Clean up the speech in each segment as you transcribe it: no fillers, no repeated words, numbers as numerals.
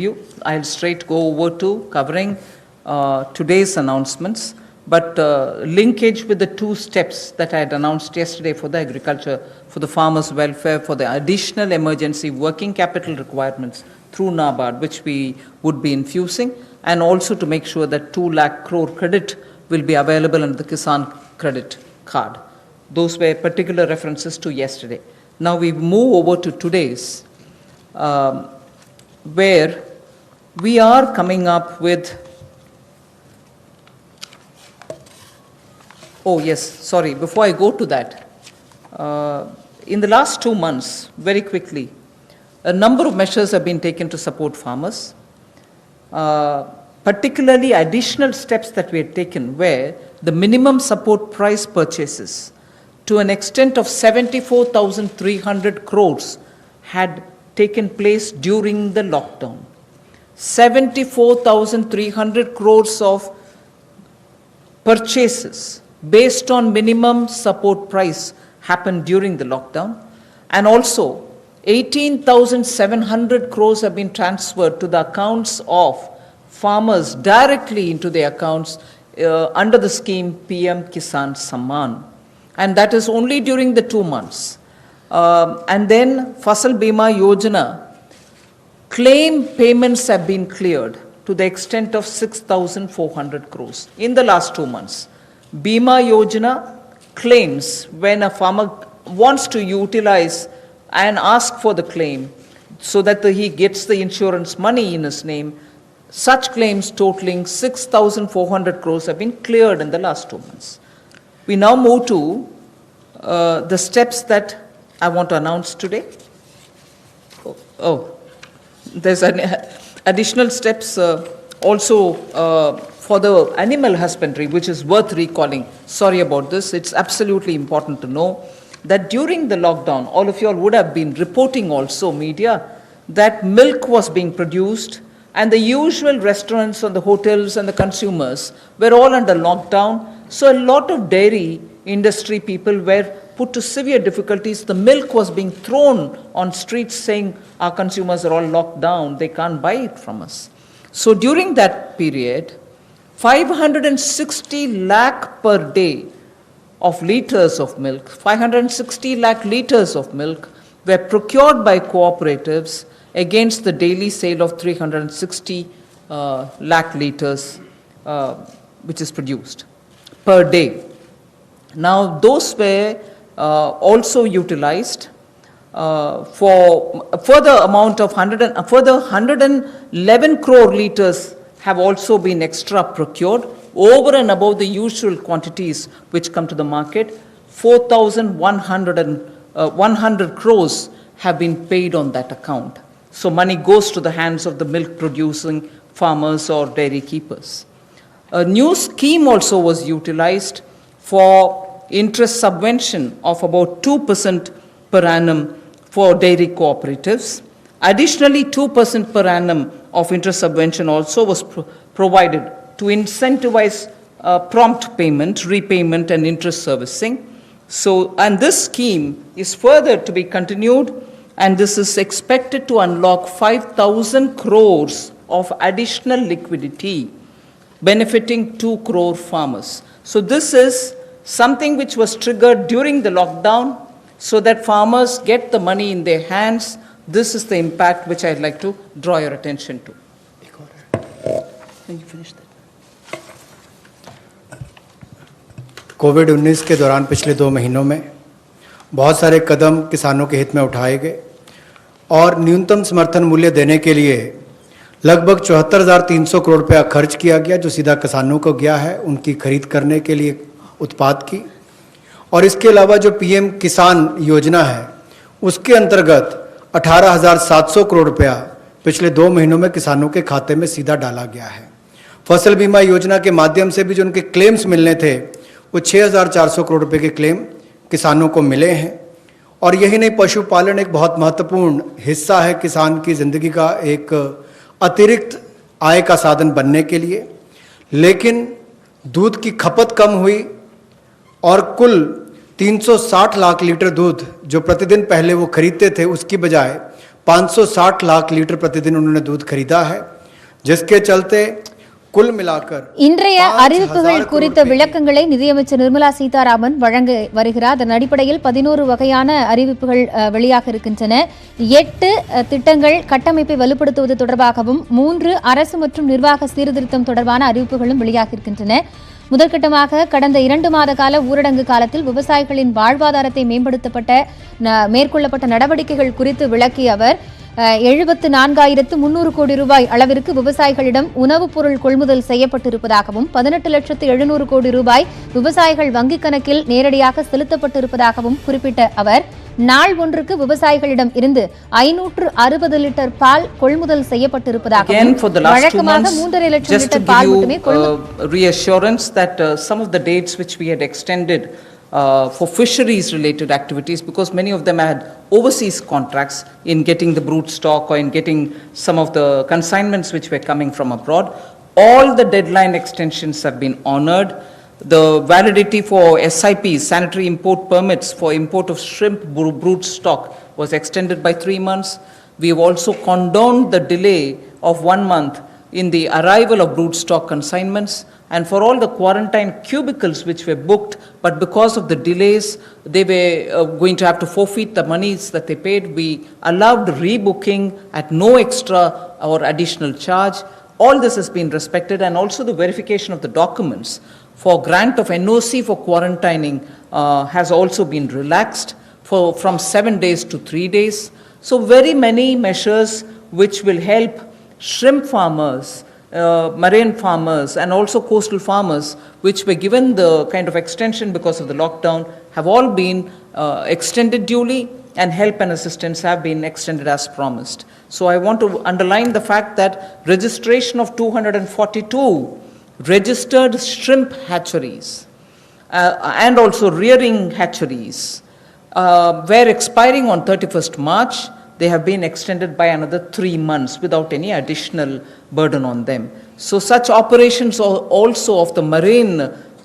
I'll straight go over to covering today's announcements, but linkage with the two steps that I had announced yesterday for the agriculture, for the farmers' welfare, for the additional emergency working capital requirements through NABARD, which we would be infusing, and also to make sure that 2 lakh crore credit will be available under the Kisan credit card. Those were particular references to yesterday. Now we move over to today's, where we are coming up with, oh yes, sorry, before I go to that, in the last 2 months, very quickly, a number of measures have been taken to support farmers, particularly additional steps that we had taken where the minimum support price purchases to an extent of 74,300 crores had taken place during the lockdown. 74,300 crores of purchases based on minimum support price happened during the lockdown, and also 18,700 crores have been transferred to the accounts of farmers directly into their accounts under the scheme PM Kisan Samman, and that is only during the 2 months. And then Fasal Bima Yojana claim payments have been cleared to the extent of 6,400 crores in the last 2 months. Bima Yojana claims, when a farmer wants to utilize and ask for the claim so that he gets the insurance money in his name, such claims totaling 6,400 crores have been cleared in the last 2 months. We now move to the steps that I want to announce today. There's additional steps also for the animal husbandry, which is worth recalling. Sorry about this. It's absolutely important to know that during the lockdown, all of you all would have been reporting also, media, that milk was being produced, and the usual restaurants and the hotels and the consumers were all under lockdown. So a lot of dairy industry people were put to severe difficulties. The milk was being thrown on streets saying our consumers are all locked down, they can't buy it from us. So during that period, 560 lakh per day of liters of milk, 560 lakh liters of milk were procured by cooperatives against the daily sale of 360 lakh liters which is produced per day. Now those were also utilized for a further amount of 111 crore liters have also been extra procured over and above the usual quantities which come to the market. 4,100 crores have been paid on that account. So money goes to the hands of the milk producing farmers or dairy keepers. A new scheme also was utilized for interest subvention of about 2% per annum for dairy cooperatives. Additionally, 2% per annum of interest subvention also was provided to incentivize prompt payment, repayment, and interest servicing. So, and this scheme is further to be continued, and this is expected to unlock 5,000 crores of additional liquidity, benefiting 2 crore farmers. So this is something which was triggered during the lockdown so that farmers get the money in their hands. This is the impact which I'd like to draw your attention to. कोविड-19 के दौरान पिछले 2 महीनों में बहुत सारे कदम किसानों के हित में उठाए गए और न्यूनतम समर्थन मूल्य देने के लिए लगभग 74,300 करोड़ रुपया खर्च किया गया, जो सीधा किसानों को गया है उनकी खरीद करने के लिए उत्पाद की। और इसके अलावा जो पीएम किसान योजना है उसके अंतर्गत 18,700 करोड़ रुपया पिछले 2 महीनों में किसानों के खाते में सीधा डाला गया है। फसल बीमा योजना के माध्यम से भी जो उनके क्लेम्स मिलने थे वो 6,400 करोड़ रुपए के क्लेम किसानों को मिले हैं। और यही नहीं, पशुपालन एक बहुत महत्वपूर्ण हिस्सा है किसान की ज़िंदगी का, एक अतिरिक्त आय का साधन बनने के लिए। लेकिन दूध की खपत कम हुई और कुल 360 लाख लीटर दूध जो प्रतिदिन पहले वो खरीदते थे उसकी बजाय 560 लाख लीटर प्रतिदिन उन्होंने दूध खरीदा है, जिसके चलते कुल मिलाकर இன்றைய அறிவிப்புகள் குறித்த விளக்கங்களை நிதியமைச்சர் நிர்மலா சீதாராமன் வழங்க வருகிறார். அதன் அடிப்படையில் 11 வகையான அறிவிப்புகள் வெளியாக இருக்கின்றன. 8 திட்டங்கள் கட்டமைப்பை வலுப்படுத்துவது தொடர்பாகவும் 3 அரசு மற்றும் நிர்வாக சீர்திருத்தம் தொடர்பான அறிவிப்புகளும் வெளியாக இருக்கின்றன. முதற்கட்டமாக கடந்த 2 மாத கால ஊரடங்கு காலத்தில் விவசாயிகளின் வாழ்வாதாரத்தை மேற்கொள்ளப்பட்ட நடவடிக்கைகள் குறித்து வழங்கிய அவர் 74,300 கோடி ரூபாய் அளவிற்கு விவசாயிகளிடம் உணவுப் பொருள் கொள்முதல் செய்யப்பட்டிருப்பதாகவும் 18,700 கோடி ரூபாய் விவசாயிகள் வங்கிக் கணக்கில் நேரடியாக செலுத்தப்பட்டிருப்பதாகவும் குறிப்பிட்ட அவர் நாள் ஒன்றுக்கு விவசாயிகளிடம் இருந்து 560 லிட்டர் பால் கொள்முதல் செய்யப்பட்டிருப்பதாகவும் வழக்கமாக 3.5 லட்சம் லிட்டர் பால் மட்டுமே reassurance that some of the dates which we had extended for fisheries related activities, because many of them had overseas contracts in getting the brood stock or in getting some of the consignments which were coming from abroad. All the deadline extensions have been honored. The validity for SIPs, sanitary import permits for import of shrimp brood stock, was extended by 3 months. We have also condoned the delay of 1 month in the arrival of brood stock consignments, and for all the quarantine cubicles which were booked, but because of the delays, they were going to have to forfeit the monies that they paid. We allowed rebooking at no extra or additional charge. All this has been respected, and also the verification of the documents for grant of NOC for quarantining has also been relaxed from 7 days to 3 days. So very many measures which will help shrimp farmers, marine farmers, and also coastal farmers, which were given the kind of extension because of the lockdown, have all been extended duly, and help and assistance have been extended as promised. So I want to underline the fact that registration of 242 registered shrimp hatcheries and also rearing hatcheries were expiring on 31st March. They have been extended by another 3 months without any additional burden on them. So such operations also of the marine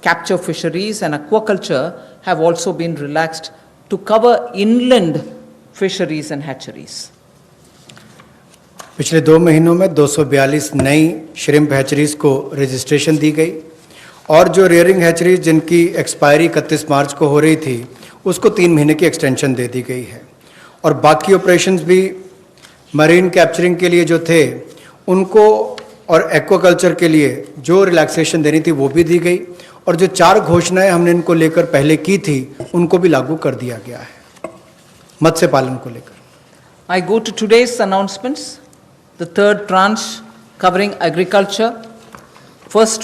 capture fisheries and aquaculture have also been relaxed to cover inland fisheries and hatcheries. पिछले 2 महीनों में 242 नई shrimp hatcheries को registration दी गई, और जो rearing hatcheries जिनकी expiry 31 मार्च को हो रही थी उसको 3 महीने की एक्सटेंशन दे दी गई है, और बाकी ऑपरेशंस भी मरीन कैप्चरिंग के लिए जो थे उनको और एक्वाकल्चर के लिए जो रिलैक्सेशन देनी थी वो भी दी गई, और जो 4 घोषणाएं हमने इनको लेकर पहले की थी उनको भी लागू कर दिया गया है मत्स्य पालन को लेकर. I go to today's announcements, the third tranche covering agriculture. First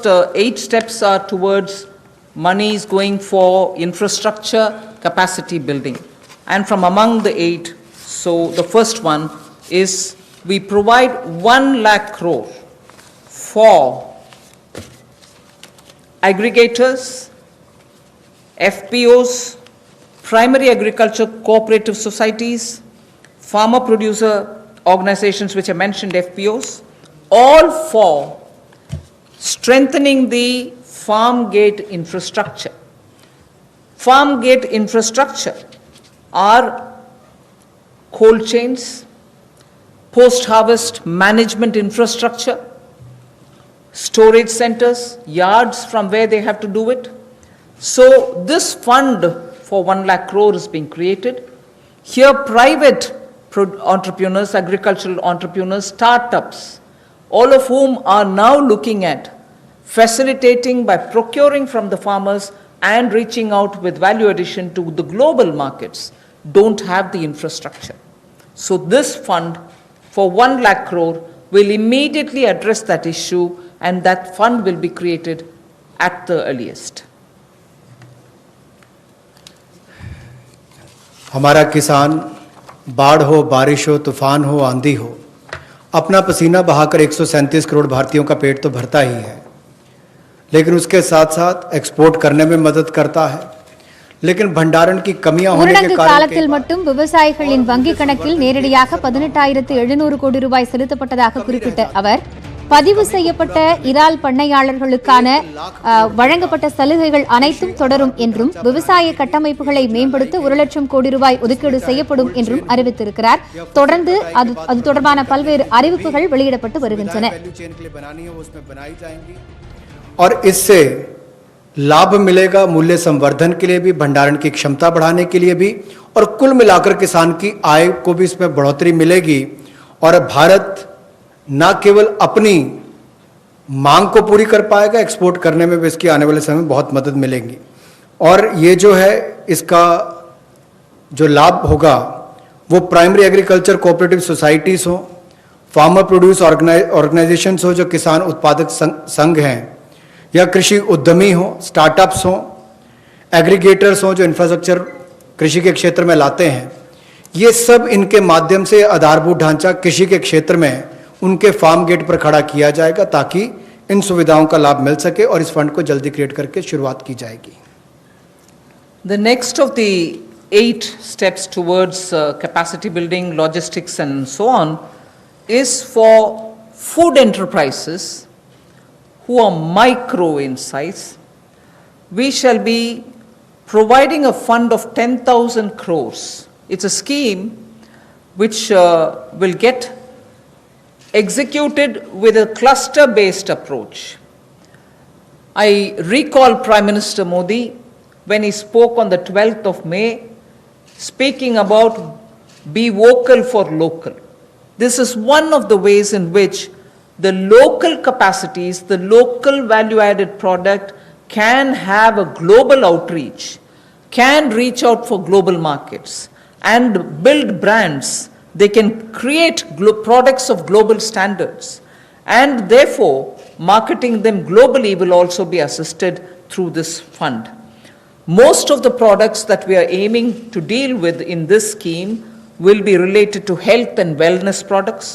8 steps are towards monies going for infrastructure capacity building. And from among the 8, so the first one is we provide 1 lakh crore for aggregators, FPOs, primary agriculture cooperative societies, farmer producer organizations which I mentioned, FPOs, all for strengthening the farm gate infrastructure. Farm gate infrastructure are cold chains, post-harvest management infrastructure, storage centers, yards from where they have to do it. So this fund for 1 lakh crore is being created. Here private entrepreneurs, agricultural entrepreneurs, startups, all of whom are now looking at facilitating by procuring from the farmers and reaching out with value addition to the global markets, don't have the infrastructure. So this fund for 1 lakh crore will immediately address that issue, and that fund will be created at the earliest. हमारा किसान बाढ़ हो, बारिश हो, तूफान हो, आंधी हो, अपना पसीना बहाकर 137 करोड़ भारतीयों का पेट तो भरता ही है, लेकिन उसके साथ साथ एक्सपोर्ट करने में मदद करता है. लेकिन भंडारण की कमियां होने के कारण காலத்தில் மட்டும் விவசாயிகளின் வங்கி கணக்கில் நேரடியாக 18,700 கோடி ரூபாய் செலுத்தப்பட்டதாக குறிப்பிட்ட அவர் பதிவு செய்யப்பட்ட இறால் பண்ணையாளர்களுக்கான வழங்கப்பட்ட சலுகைகள் அனைத்தும் தொடரும் என்றும் விவசாய கட்டமைப்புகளை மேம்படுத்த 1 லட்சம் கோடி ரூபாய் ஒதுக்கீடு செய்யப்படும் என்றும் அறிவித்திருக்கிறார். தொடர்ந்து அது தொடர்பான பல்வேறு அறிவிப்புகள் வெளியிடப்பட்டு வருகின்றன. और इससे लाभ मिलेगा मूल्य संवर्धन के लिए भी, भंडारण की क्षमता बढ़ाने के लिए भी, और कुल मिलाकर किसान की आय को भी इसमें बढ़ोतरी मिलेगी और भारत न केवल अपनी मांग को पूरी कर पाएगा, एक्सपोर्ट करने में भी इसकी आने वाले समय में बहुत मदद मिलेगी। और ये जो है इसका जो लाभ होगा वो प्राइमरी एग्रीकल्चर कोऑपरेटिव सोसाइटीज हो, फार्मर प्रोड्यूस ऑर्गेनाइजेशंस हो, जो किसान उत्पादक संघ हैं, या कृषि उद्यमी हो, स्टार्टअप्स हो, एग्रीगेटर्स हो जो इंफ्रास्ट्रक्चर कृषि के क्षेत्र में लाते हैं, ये सब इनके माध्यम से आधारभूत ढांचा कृषि के क्षेत्र में उनके फार्म गेट पर खड़ा किया जाएगा ताकि इन सुविधाओं का लाभ मिल सके और इस फंड को जल्दी क्रिएट करके शुरुआत की जाएगी. The next of the 8 steps towards capacity building, logistics and so on is for food enterprises who are micro in size. We shall be providing a fund of 10,000 crores. It's a scheme which will get executed with a cluster-based approach. I recall Prime Minister Modi when he spoke on the 12th of May, speaking about be vocal for local. This is one of the ways in which the local capacities, the local value-added product can have a global outreach, can reach out for global markets and build brands. They can create products of global standards, and therefore marketing them globally will also be assisted through this fund. Most of the products that we are aiming to deal with in this scheme will be related to health and wellness products,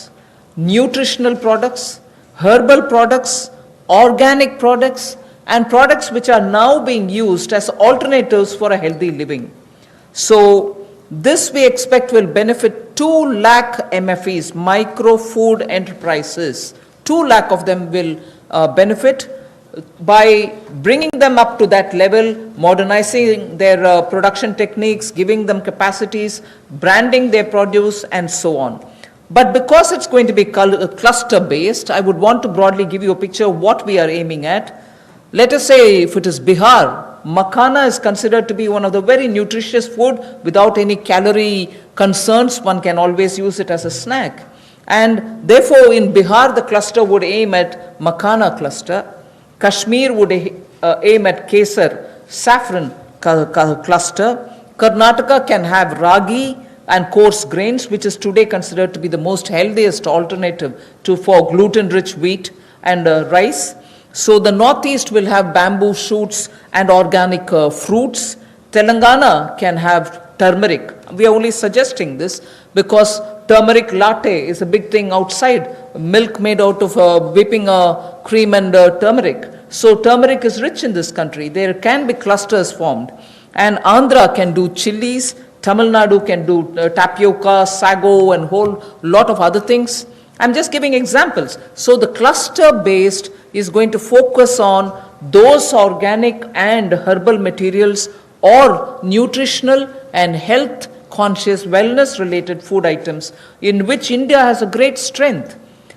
nutritional products, herbal products, organic products, and products which are now being used as alternatives for a healthy living. So this we expect will benefit 2 lakh MFEs, micro food enterprises. 2 lakh of them will benefit by bringing them up to that level, modernizing their production techniques, giving them capacities, branding their produce, and so on. But because it's going to be cluster based, I would want to broadly give you a picture of what we are aiming at. Let us say if it is Bihar, makhana is considered to be one of the very nutritious food without any calorie concerns. One can always use it as a snack. And therefore in Bihar the cluster would aim at makhana cluster. Kashmir would aim at kesar, saffron cluster. Karnataka can have ragi and coarse grains, which is today considered to be the most healthiest alternative for gluten-rich wheat and rice. So the northeast will have bamboo shoots and organic fruits. Telangana can have turmeric. We are only suggesting this because turmeric latte is a big thing outside. Milk made out of whipping cream and turmeric. So turmeric is rich in this country. There can be clusters formed. And Andhra can do chilies. Tamil Nadu can do tapioca, sago, and whole lot of other things. I'm just giving examples. So the cluster-based is going to focus on those organic and herbal materials or nutritional and health-conscious, wellness-related food items in which India has a great strength.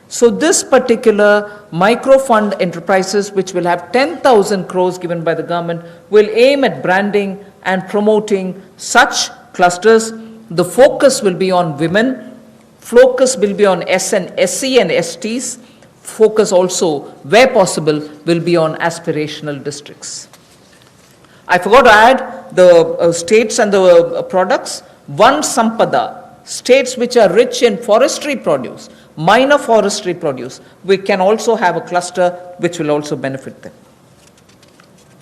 So this particular micro-fund enterprises, which will have 10,000 crores given by the government, will aim at branding and promoting such clusters. The focus will be on women. Focus will be on SC and STs. Focus also, where possible, will be on aspirational districts. I forgot to add the states and the products. One Sampada, states which are rich in forestry produce, minor forestry produce, we can also have a cluster which will also benefit them.